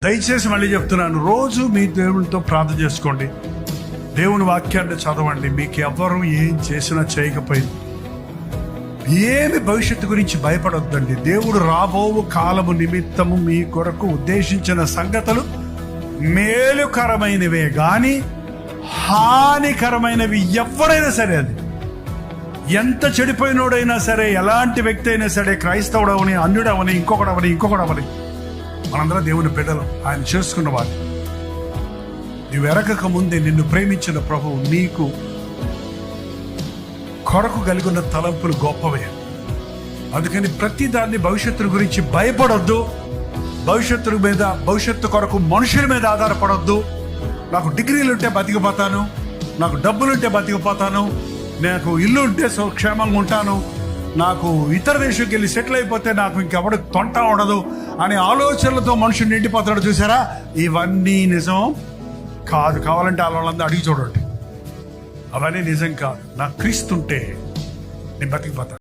దయచేసి మళ్ళీ చెప్తున్నాను, రోజు మీ దేవునితో ప్రార్థన చేసుకోండి, దేవుని వాక్యాన్ని చదవండి. మీకు ఎవ్వరూ ఏం చేసినా చేయకపోయింది ఏమి భవిష్యత్తు గురించి భయపడొద్దండి. దేవుడు రాబో కాలము నిమిత్తము మీ కొరకు ఉద్దేశించిన సంగతులు మేలుకరమైనవే గాని హానికరమైనవి ఎవరైనా సరే, అది ఎంత చెడిపోయినోడైనా సరే, ఎలాంటి వ్యక్తి అయినా సరే, క్రైస్తవుడవని, అన్యుడవని, ఇంకొకడవని మనందరం దేవుని బిడ్డలు, ఆయన చేసుకున్నవాడు. నువ్వు ఎరగక ముందే నిన్ను ప్రేమించిన ప్రభువు నీకు కొరకు కలిగి ఉన్న తలంపులు గొప్పవే. అందుకని ప్రతి దాన్ని భవిష్యత్తు గురించి భయపడొద్దు. భవిష్యత్తు కొరకు మనుషుల మీద ఆధారపడొద్దు. నాకు డిగ్రీలు ఉంటే బతికిపోతాను, నాకు డబ్బులుంటే బతికిపోతాను, నాకు ఇల్లు ఉంటే క్షేమంగా ఉంటాను, నాకు ఇతర దేశంకి వెళ్ళి సెటిల్ అయిపోతే నాకు ఇంకెవడు తొంట ఉండదు అనే ఆలోచనలతో మనుషులు నిండిపోతాడు. చూసారా, ఇవన్నీ నిజం కాదు. కావాలంటే వాళ్ళందరూ అడిగి చూడండి, అవన్నీ నిజం కాదు. నాకు క్రీస్తుంటే నేను బతికిపోతాను.